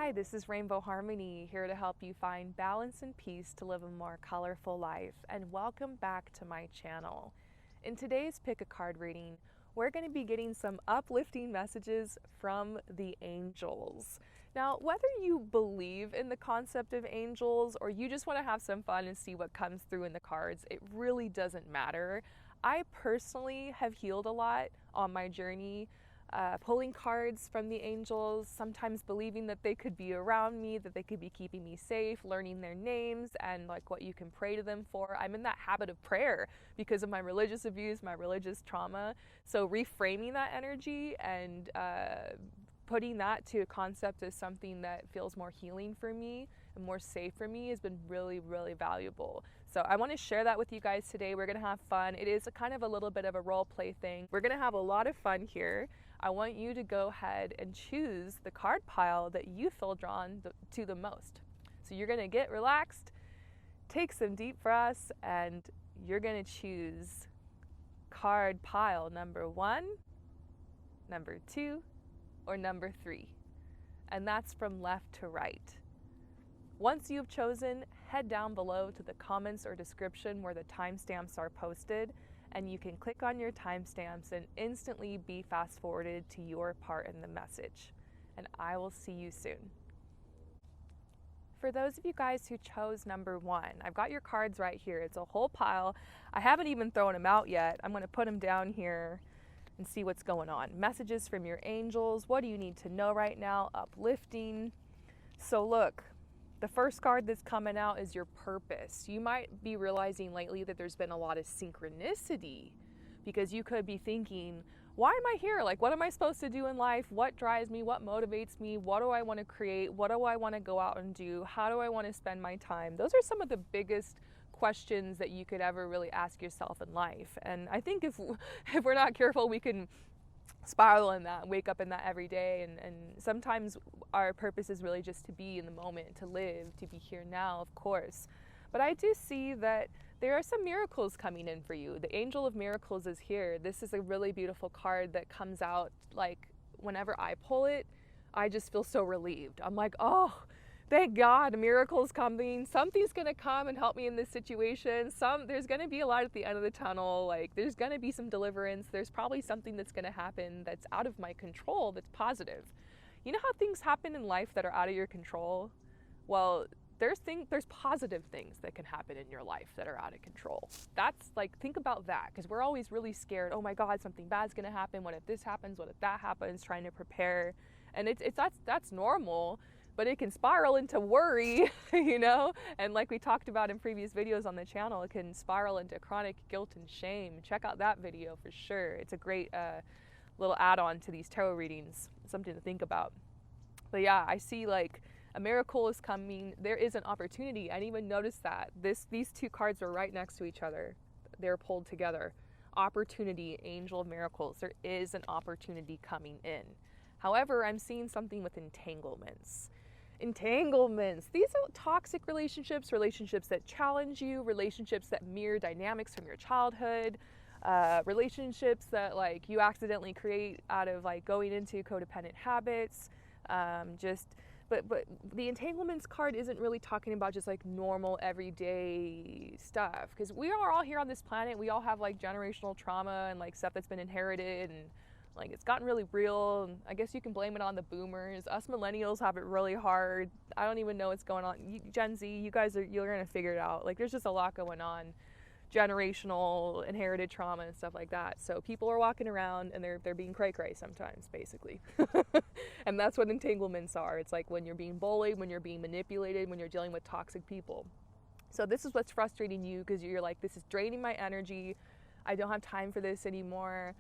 Hi, this is Rainbow Harmony, here to help you find balance and peace to live a more colorful life, and welcome back to my channel. In today's Pick a Card reading, we're going to be getting some uplifting messages from the angels. Now, whether you believe in the concept of angels or you just want to have some fun and see what comes through in the cards, it really doesn't matter. I personally have healed a lot on my journey, pulling cards from the angels, sometimes believing that they could be around me, that they could be keeping me safe, learning their names and like what you can pray to them for. I'm in that habit of prayer because of my religious abuse, my religious trauma. So reframing that energy and putting that to a concept as something that feels more healing for me and more safe for me has been really, really valuable. So I want to share that with you guys today. We're going to have fun. It is kind of a little bit of a role play thing. We're going to have a lot of fun here. I want you to go ahead and choose the card pile that you feel drawn to the most. So you're going to get relaxed, take some deep breaths, and you're going to choose card pile number 1, number 2, or number 3. And that's from left to right. Once you've chosen, head down below to the comments or description where the timestamps are posted, and you can click on your timestamps and instantly be fast forwarded to your part in the message. And I will see you soon. For those of you guys who chose number 1, I've got your cards right here. It's a whole pile. I haven't even thrown them out yet. I'm going to put them down here and see what's going on. Messages from your angels. What do you need to know right now? Uplifting. So look, the first card that's coming out is your purpose. You might be realizing lately that there's been a lot of synchronicity because you could be thinking, why am I here? Like, what am I supposed to do in life? What drives me? What motivates me? What do I want to create? What do I want to go out and do? How do I want to spend my time? Those are some of the biggest questions that you could ever really ask yourself in life. And I think if we're not careful, we can spiral in that, wake up in that every day, and sometimes our purpose is really just to be in the moment, to live, to be here now, of course. But I do see that there are some miracles coming in for you. The Angel of Miracles is here. This is a really beautiful card that comes out, like, whenever I pull it, I just feel so relieved. I'm like, oh, thank God, a miracle is coming. Something's gonna come and help me in this situation. There's gonna be a light at the end of the tunnel. Like, there's gonna be some deliverance. There's probably something that's gonna happen that's out of my control that's positive. You know how things happen in life that are out of your control? Well, there's positive things that can happen in your life that are out of control. That's like, think about that, because we're always really scared. Oh my God, something bad's gonna happen. What if this happens? What if that happens? Trying to prepare. And that's normal. But it can spiral into worry, you know? And like we talked about in previous videos on the channel, it can spiral into chronic guilt and shame. Check out that video for sure. It's a great little add-on to these tarot readings, something to think about. But yeah, I see like a miracle is coming. There is an opportunity. I didn't even notice that. These two cards are right next to each other. They're pulled together. Opportunity, Angel of Miracles. There is an opportunity coming in. However, I'm seeing something with entanglements. Entanglements. These are toxic relationships, relationships that challenge you, relationships that mirror dynamics from your childhood, relationships that like you accidentally create out of like going into codependent habits. But the entanglements card isn't really talking about just like normal everyday stuff, because we are all here on this planet. We all have like generational trauma and like stuff that's been inherited, and like it's gotten really real. And I guess you can blame it on the boomers. Us millennials have it really hard. I don't even know what's going on. Gen Z, you're gonna figure it out. Like, there's just a lot going on, generational inherited trauma and stuff like that. So people are walking around and they're being cray-cray sometimes, basically. And that's what entanglements are. It's like when you're being bullied, when you're being manipulated, when you're dealing with toxic people. So this is what's frustrating you, because you're like, this is draining my energy. I don't have time for this anymore.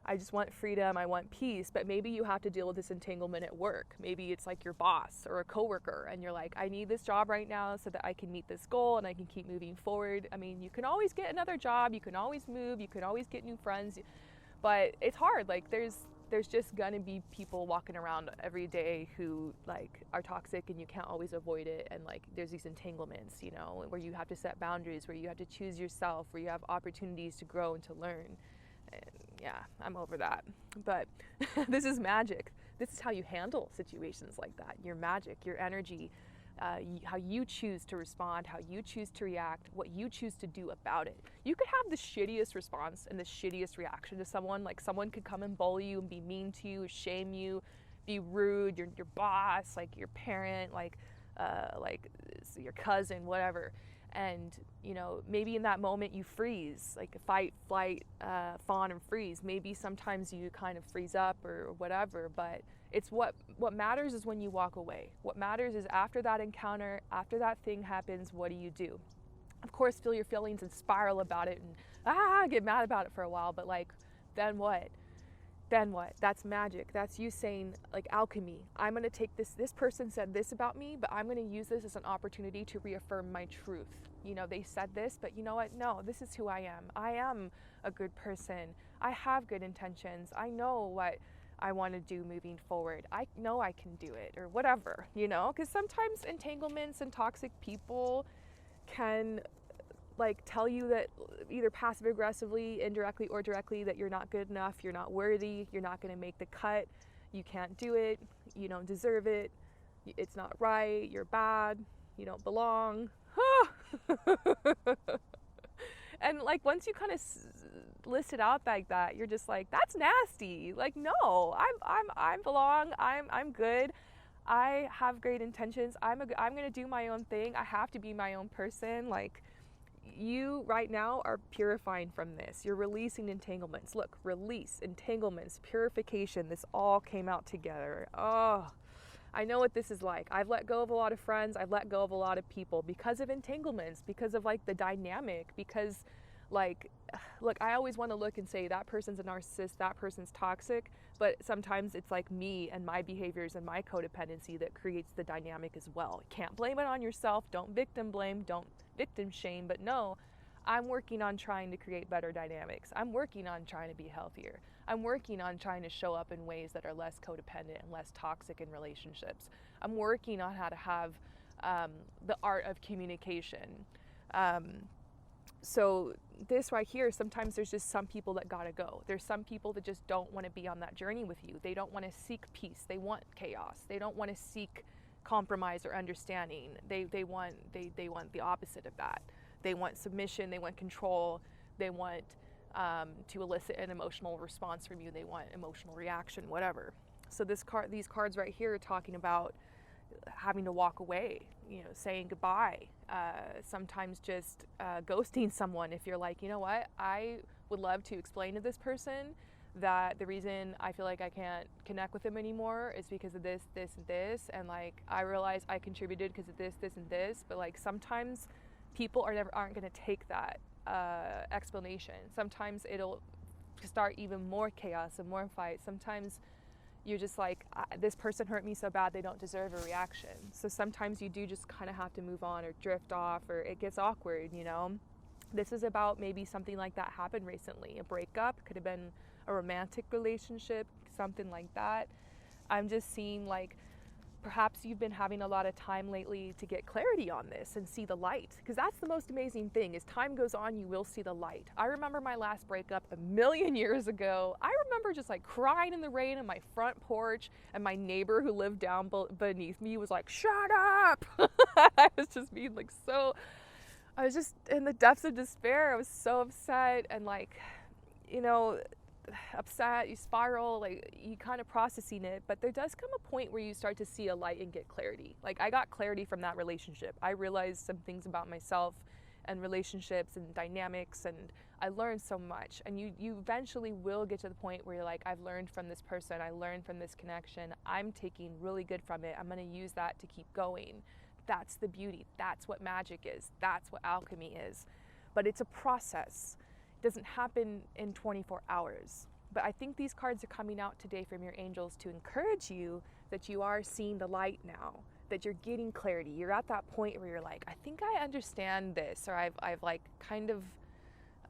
I just want freedom, I want peace. But maybe you have to deal with this entanglement at work. Maybe it's like your boss or a coworker, and you're like, I need this job right now so that I can meet this goal and I can keep moving forward. I mean, you can always get another job, you can always move, you can always get new friends, but it's hard. Like, there's just gonna be people walking around every day who like are toxic, and you can't always avoid it. And like, there's these entanglements, you know, where you have to set boundaries, where you have to choose yourself, where you have opportunities to grow and to learn. And yeah, I'm over that. But this is magic. This is how you handle situations like that. Your magic, your energy, how you choose to respond, how you choose to react, what you choose to do about it. You could have the shittiest response and the shittiest reaction to someone. Like someone could come and bully you and be mean to you, shame you, be rude, your boss, like your parent, like your cousin, whatever. And maybe in that moment you freeze, like fight, flight, fawn, and freeze. Maybe sometimes you kind of freeze up or whatever, but it's what matters is when you walk away. What matters is after that encounter, after that thing happens, what do? Of course, feel your feelings and spiral about it and get mad about it for a while, but like, then what? Then what? That's magic. That's you saying, like, alchemy. I'm going to take this person said this about me, but I'm going to use this as an opportunity to reaffirm my truth. They said this, but you know what? No, this is who I am. I am a good person. I have good intentions. I know what I want to do moving forward. I know I can do it, or whatever, because sometimes entanglements and toxic people can like tell you that either passive aggressively, indirectly or directly, that you're not good enough, you're not worthy, you're not going to make the cut, you can't do it, you don't deserve it, it's not right, you're bad, you don't belong. And like once you kind of list it out like that, you're just like, that's nasty. Like, no, I belong. I'm good. I have great intentions. I'm going to do my own thing. I have to be my own person. Like, you right now are purifying from this. You're releasing entanglements. Look, release, entanglements, purification. This all came out together. Oh, I know what this is like. I've let go of a lot of friends. I've let go of a lot of people because of entanglements, because of like the dynamic, because like, look, I always want to look and say that person's a narcissist, that person's toxic, but sometimes it's like me and my behaviors and my codependency that creates the dynamic as well. Can't blame it on yourself. Don't victim blame. Don't victim shame. But no, I'm working on trying to create better dynamics. I'm working on trying to be healthier. I'm working on trying to show up in ways that are less codependent and less toxic in relationships. I'm working on how to have the art of communication. So this right here, sometimes there's just some people that gotta go. There's some people that just don't want to be on that journey with you. They don't want to seek peace. They want chaos. They don't want to seek compromise or understanding. They want the opposite of that. They want submission. They want control. They want to elicit an emotional response from you. They want emotional reaction, whatever. So these cards right here are talking about having to walk away, saying goodbye, sometimes just ghosting someone if you're like, you know what, I would love to explain to this person that the reason I feel like I can't connect with them anymore is because of this, this, and this, and like I realize I contributed because of this, this, and this, but like sometimes people aren't going to take that explanation. Sometimes it'll start even more chaos and more fight. Sometimes you're just like, this person hurt me so bad they don't deserve a reaction. So sometimes you do just kind of have to move on or drift off, or it gets awkward, This is about maybe something like that happened recently. A breakup, could have been a romantic relationship, something like that. I'm just seeing like perhaps you've been having a lot of time lately to get clarity on this and see the light, because that's the most amazing thing. As time goes on, you will see the light. I remember my last breakup a million years ago. I remember just like crying in the rain on my front porch, and my neighbor who lived down beneath me was like, shut up. I was just being like I was just in the depths of despair. I was so upset, and like, upset, you spiral, like you kind of processing it, but there does come a point where you start to see a light and get clarity. Like I got clarity from that relationship. I realized some things about myself and relationships and dynamics, and I learned so much. And you eventually will get to the point where you're like, I've learned from this person, I learned from this connection, I'm taking really good from it, I'm going to use that to keep going. That's the beauty. That's what magic is. That's what alchemy is. But it's a process. Doesn't happen in 24 hours. But I think these cards are coming out today from your angels to encourage you that you are seeing the light now, that you're getting clarity. You're at that point where you're like, I think I understand this, or I've like kind of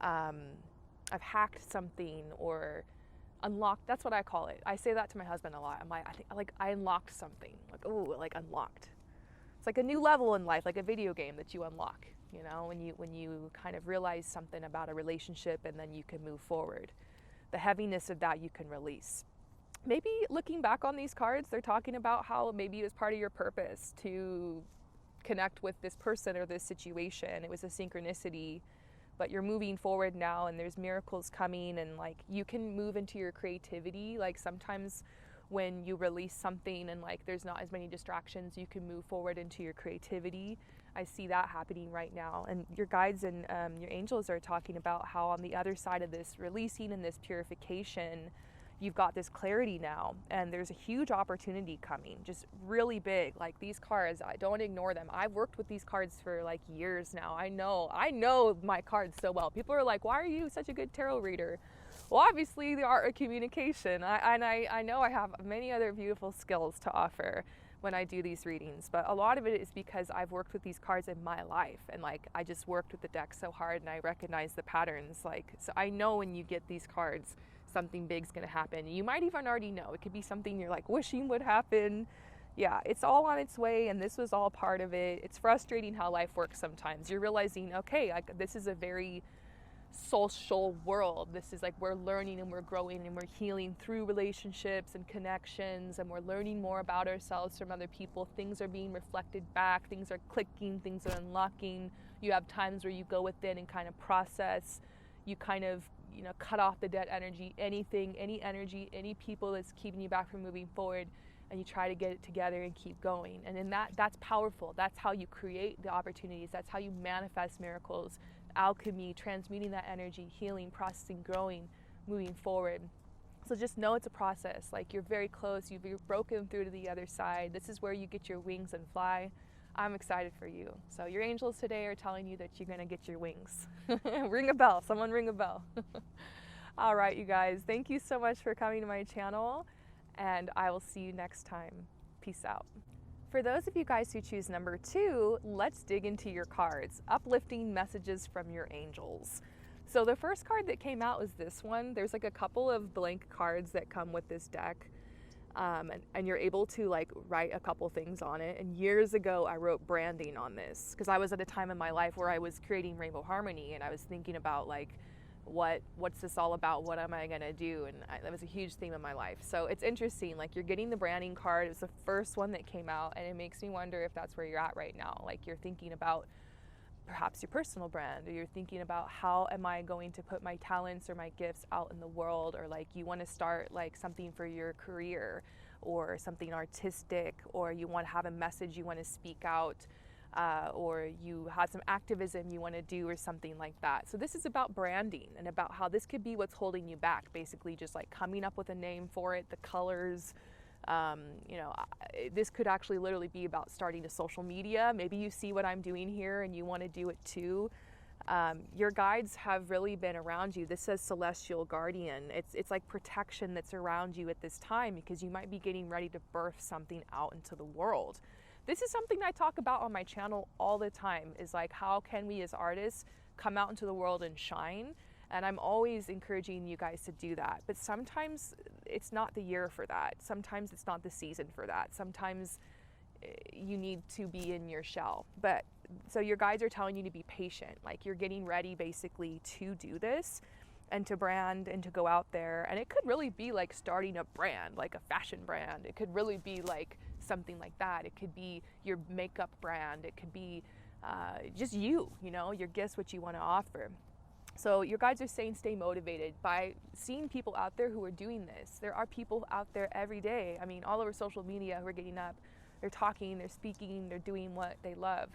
I've hacked something or unlocked. That's what I call it. I say that to my husband a lot. I'm like, I unlocked something. Like, oh, like unlocked. It's like a new level in life, like a video game that you unlock. When you kind of realize something about a relationship, and then you can move forward. The heaviness of that you can release. maybe looking back on these cards, they're talking about how maybe it was part of your purpose to connect with this person or this situation. It was a synchronicity, but you're moving forward now and there's miracles coming, and like you can move into your creativity. Like sometimes when you release something and like there's not as many distractions, you can move forward into your creativity. I see that happening right now. And your guides and your angels are talking about how on the other side of this releasing and this purification, you've got this clarity now, and there's a huge opportunity coming, just really big. Like these cards, I don't ignore them. I've worked with these cards for like years now. I know my cards so well. People are like, why are you such a good tarot reader? Well, obviously the art of communication. I know I have many other beautiful skills to offer when I do these readings, but a lot of it is because I've worked with these cards in my life, and like I just worked with the deck so hard and I recognize the patterns. Like, so I know when you get these cards, something big's gonna happen. You might even already know. It could be something you're like wishing would happen. Yeah, it's all on its way, and this was all part of it. It's frustrating how life works sometimes. You're realizing, okay, this is a very social world. This is like we're learning and we're growing and we're healing through relationships and connections, and we're learning more about ourselves from other people. Things are being reflected back, things are clicking, things are unlocking. You have times where you go within and kind of process. You kind of, you know, cut off the dead energy, anything, any energy, any people that's keeping you back from moving forward, and you try to get it together and keep going. And in that's powerful. That's how you create the opportunities. That's how you manifest miracles. Alchemy, transmuting that energy, healing, processing, growing, moving forward. So just know it's a process. Like you're very close. You've broken through to the other side. This is where you get your wings and fly. I'm excited for you. So your angels today are telling you that you're going to get your wings. Ring a bell. Someone ring a bell. All right, you guys. Thank you so much for coming to my channel, and I will see you next time. Peace out. For those of you guys who choose number 2, let's dig into your cards. Uplifting messages from your angels. So the first card that came out was this one. There's like a couple of blank cards that come with this deck. And you're able to like write a couple things on it. And years ago, I wrote branding on this because I was at a time in my life where I was creating Rainbow Harmony, and I was thinking about like, what's this all about? What am I gonna do? And that was a huge theme in my life. So it's interesting, like you're getting the branding card. It was the first one that came out, and it makes me wonder if that's where you're at right now. Like you're thinking about perhaps your personal brand, or you're thinking about how am I going to put my talents or my gifts out in the world, or like you want to start like something for your career or something artistic, or you want to have a message you want to speak out, or you have some activism you want to do or something like that. So this is about branding and about how this could be what's holding you back, basically just like coming up with a name for it, the colors. You know, this could actually literally be about starting a social media. Maybe you see what I'm doing here and you want to do it too. Your guides have really been around you. This says celestial guardian. It's like protection that's around you at this time, because you might be getting ready to birth something out into the world. This is something I talk about on my channel all the time, is like how can we as artists come out into the world and shine. And I'm always encouraging you guys to do that. But sometimes it's not the year for that. Sometimes it's not the season for that. Sometimes you need to be in your shell. But so your guides are telling you to be patient. Like you're getting ready basically to do this and to brand and to go out there. And it could really be like starting a brand, like a fashion brand. It could really be like something like that. It could be your makeup brand. It could be just you know, your gifts, what you want to offer. So your guides are saying stay motivated by seeing people out there who are doing this. There are people out there every day. I mean, all over social media who are getting up, they're talking, they're speaking, they're doing what they love.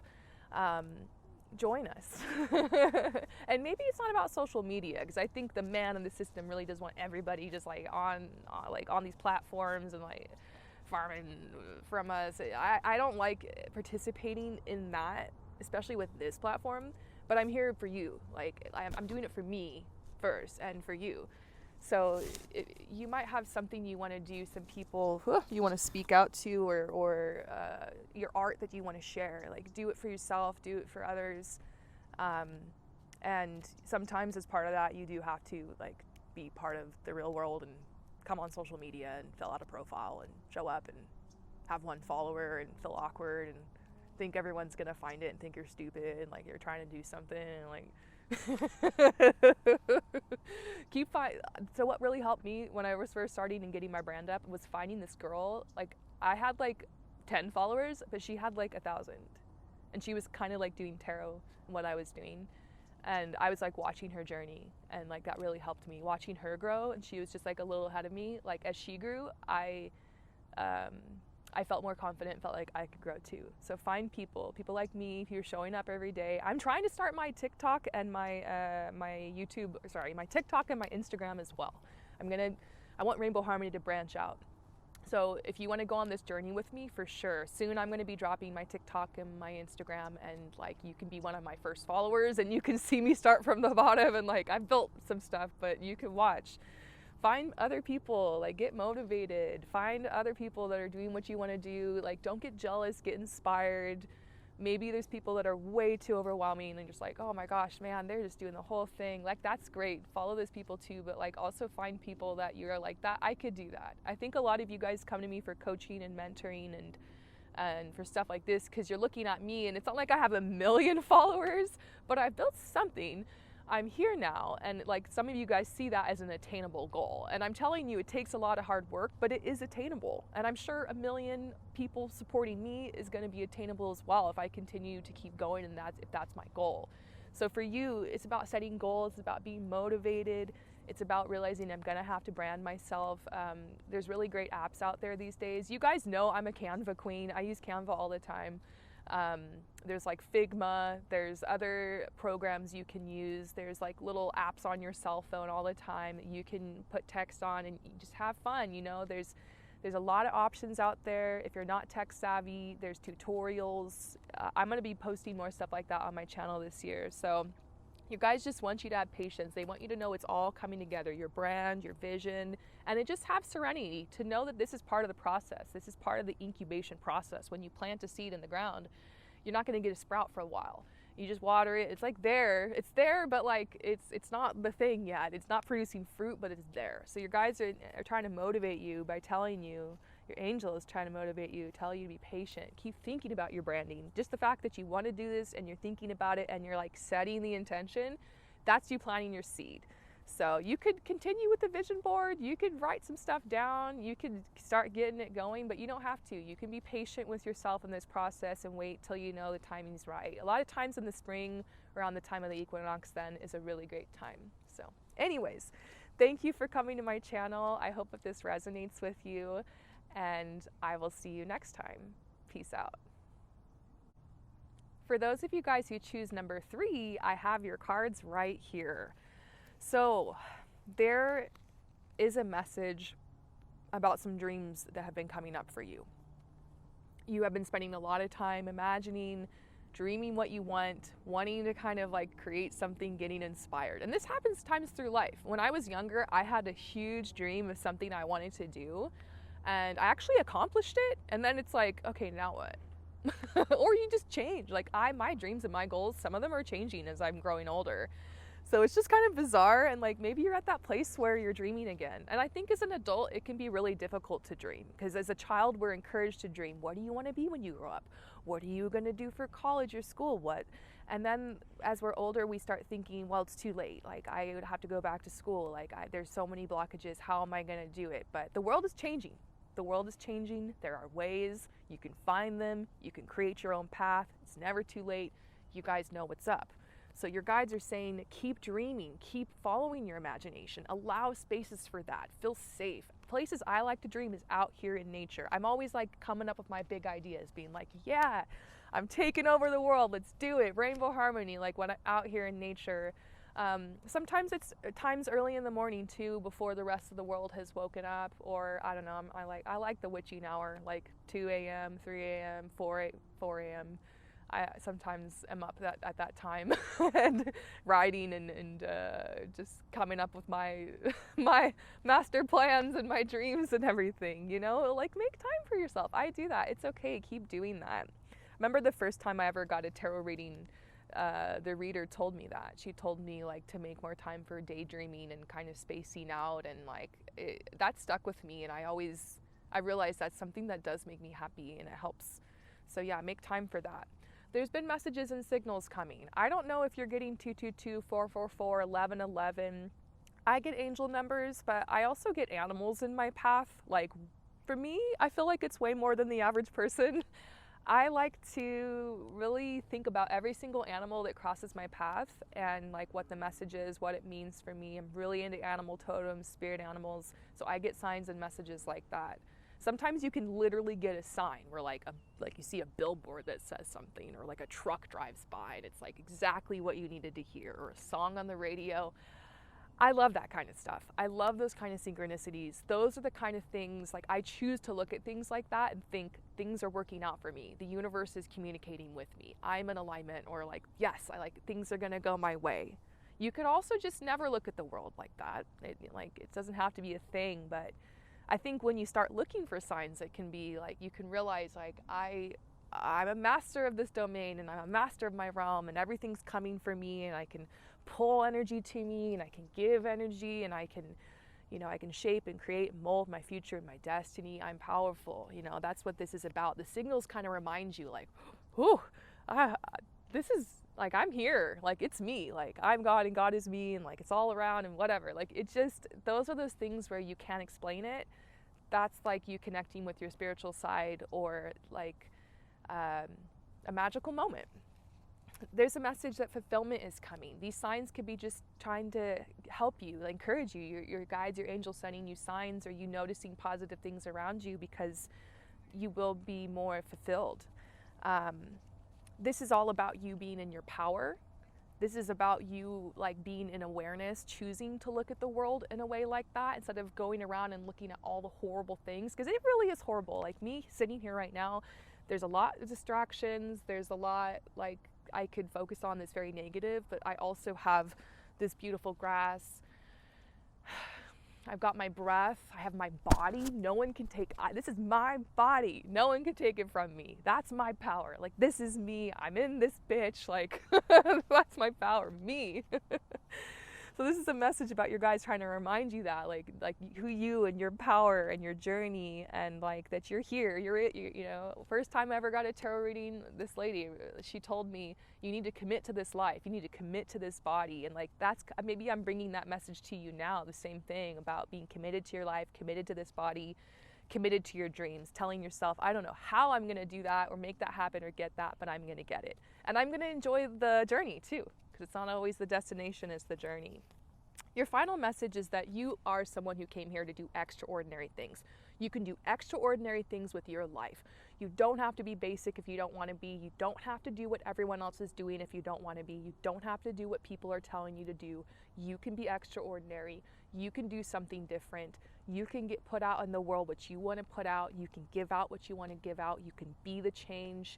Join us. And maybe it's not about social media, because I think the man in the system really does want everybody just like on these platforms and like farming from us. I don't like participating in that, especially with this platform. But I'm here for you. Like I'm doing it for me first and for you. So you might have something you want to do, some people you want to speak out to, or your art that you want to share. Like do it for yourself, do it for others. And sometimes as part of that, you do have to like be part of the real world and come on social media and fill out a profile and show up and have one follower and feel awkward and think everyone's gonna find it and think you're stupid and like you're trying to do something and like So what really helped me when I was first starting and getting my brand up was finding this girl. Like, I had like 10 followers, but she had like 1,000, and she was kind of like doing tarot and what I was doing, and I was like watching her journey, and like that really helped me watching her grow. And she was just like a little ahead of me. Like, as she grew, um, I felt more confident, felt like I could grow too. So find people like me who are showing up every day. I'm trying to start my TikTok and my my TikTok and my Instagram as well. I want Rainbow Harmony to branch out. So if you want to go on this journey with me, for sure, soon I'm going to be dropping my TikTok and my Instagram, and like you can be one of my first followers and you can see me start from the bottom, and like I've built some stuff, but you can watch. Find other people, like get motivated, find other people that are doing what you want to do. Like, don't get jealous, get inspired. Maybe there's people that are way too overwhelming and just like, oh my gosh, man, they're just doing the whole thing. Like, that's great, follow those people too, but like also find people that you're like, that I could do that. I think a lot of you guys come to me for coaching and mentoring and for stuff like this because you're looking at me, and it's not like I have a million followers, but I've built something. I'm here now, and like some of you guys see that as an attainable goal, and I'm telling you, it takes a lot of hard work, but it is attainable. And I'm sure 1 million people supporting me is going to be attainable as well if I continue to keep going, and if that's my goal. So for you, it's about setting goals, it's about being motivated, it's about realizing I'm going to have to brand myself. There's really great apps out there these days. You guys know I'm a Canva queen. I use Canva all the time. There's like Figma, there's other programs you can use, there's like little apps on your cell phone all the time that you can put text on and you just have fun, you know. There's a lot of options out there. If you're not tech savvy, there's tutorials. I'm going to be posting more stuff like that on my channel this year. So you guys just want you to have patience. They want you to know it's all coming together, your brand, your vision, and then just have serenity to know that this is part of the process. This is part of the incubation process. When you plant a seed in the ground, you're not going to get a sprout for a while. You just water it. It's like it's there, but like it's not the thing yet. It's not producing fruit, but it's there. So your guides are trying to motivate you by telling you, your angel is trying to motivate you, tell you to be patient. Keep thinking about your branding. Just the fact that you want to do this and you're thinking about it and you're like setting the intention, that's you planting your seed. So you could continue with the vision board, you could write some stuff down, you could start getting it going, but you don't have to. You can be patient with yourself in this process and wait till you know the timing's right. A lot of times in the spring, around the time of the equinox, then is a really great time. So anyways, thank you for coming to my channel. I hope that this resonates with you, and I will see you next time. Peace out. For those of you guys who choose number 3, I have your cards right here. So there is a message about some dreams that have been coming up for you. You have been spending a lot of time imagining, dreaming what you want, wanting to kind of like create something, getting inspired. And this happens times through life. When I was younger, I had a huge dream of something I wanted to do, and I actually accomplished it. And then it's like, okay, now what? Or you just change. Like my dreams and my goals, some of them are changing as I'm growing older. So it's just kind of bizarre, and like maybe you're at that place where you're dreaming again. And I think as an adult, it can be really difficult to dream, because as a child, we're encouraged to dream. What do you want to be when you grow up? What are you going to do for college or school? What? And then as we're older, we start thinking, well, it's too late. Like I would have to go back to school. Like there's so many blockages. How am I going to do it? But the world is changing. The world is changing. There are ways. You can find them. You can create your own path. It's never too late. You guys know what's up. So your guides are saying, keep dreaming, keep following your imagination, allow spaces for that, feel safe. Places I like to dream is out here in nature. I'm always like coming up with my big ideas, being like, yeah, I'm taking over the world, let's do it, Rainbow Harmony, like when I'm out here in nature. Sometimes it's times early in the morning too, before the rest of the world has woken up, or I don't know, I like the witching hour, like 2 a.m., 3 a.m., 4 a.m. I sometimes am up at that time and writing and just coming up with my my master plans and my dreams and everything, you know, like make time for yourself. I do that. It's okay. Keep doing that. Remember the first time I ever got a tarot reading, the reader told me that. She told me like to make more time for daydreaming and kind of spacing out, and like that stuck with me, and I realized that's something that does make me happy and it helps. So yeah, make time for that. There's been messages and signals coming. I don't know if you're getting 222, 444, 1111. I get angel numbers, but I also get animals in my path. Like, for me, I feel like it's way more than the average person. I like to really think about every single animal that crosses my path and like what the message is, what it means for me. I'm really into animal totems, spirit animals, so I get signs and messages like that. Sometimes you can literally get a sign where like you see a billboard that says something, or like a truck drives by and it's like exactly what you needed to hear, or a song on the radio. I love that kind of stuff. I love those kind of synchronicities. Those are the kind of things, like, I choose to look at things like that and think things are working out for me. The universe is communicating with me. I'm in alignment, or like, yes, I like things are gonna go my way. You could also just never look at the world like that. It doesn't have to be a thing, but I think when you start looking for signs, it can be like, you can realize like, I'm a master of this domain, and I'm a master of my realm, and everything's coming for me, and I can pull energy to me, and I can give energy, and I can, I can shape and create and mold my future and my destiny. I'm powerful. That's what this is about. The signals kind of remind you like, whew, this is like, I'm here, like, it's me, like, I'm God and God is me, and like, it's all around and whatever. Like, it just, those are those things where you can't explain it. That's like you connecting with your spiritual side, or like a magical moment. There's a message that fulfillment is coming. These signs could be just trying to help you, encourage you, your guides, your angels sending you signs, or you noticing positive things around you, because you will be more fulfilled. This is all about you being in your power. This is about you like being in awareness, choosing to look at the world in a way like that, instead of going around and looking at all the horrible things, because it really is horrible. Like me sitting here right now, there's a lot of distractions. There's a lot like I could focus on that's very negative, but I also have this beautiful grass. I've got my breath. I have my body. No one can take, this is my body. No one can take it from me. That's my power. Like, this is me. I'm in this bitch. Like, that's my power, me. So this is a message about your guys trying to remind you that, like who you and your power and your journey, and like that you're here. You're it. First time I ever got a tarot reading, this lady, she told me, you need to commit to this life. You need to commit to this body. And like, that's, maybe I'm bringing that message to you now. The same thing about being committed to your life, committed to this body, committed to your dreams, telling yourself, I don't know how I'm going to do that or make that happen or get that, but I'm going to get it. And I'm going to enjoy the journey too, because it's not always the destination, it's the journey. Your final message is that you are someone who came here to do extraordinary things. You can do extraordinary things with your life. You don't have to be basic if you don't want to be. You don't have to do what everyone else is doing if you don't want to be. You don't have to do what people are telling you to do. You can be extraordinary. You can do something different. You can get put out in the world what you want to put out. You can give out what you want to give out. You can be the change.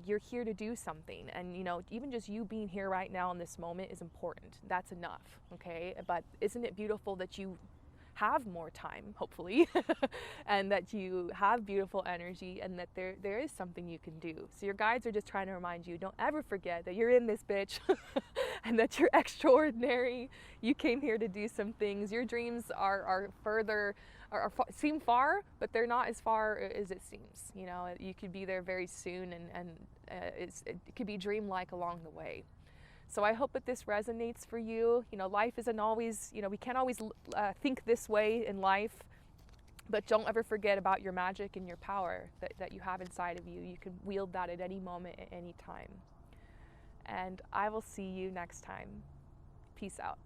You're here to do something, and even just you being here right now in this moment is important. That's enough, okay? But isn't it beautiful that you have more time, hopefully, and that you have beautiful energy, and that there is something you can do. So your guides are just trying to remind you, don't ever forget that you're in this bitch and that you're extraordinary. You came here to do some things. Your dreams are further, seem far, but they're not as far as it seems. You could be there very soon, and it could be dreamlike along the way. So I hope that this resonates for you. Life isn't always, we can't always think this way in life, but don't ever forget about your magic and your power that you have inside of you. You can wield that at any moment, at any time. And I will see you next time. Peace out.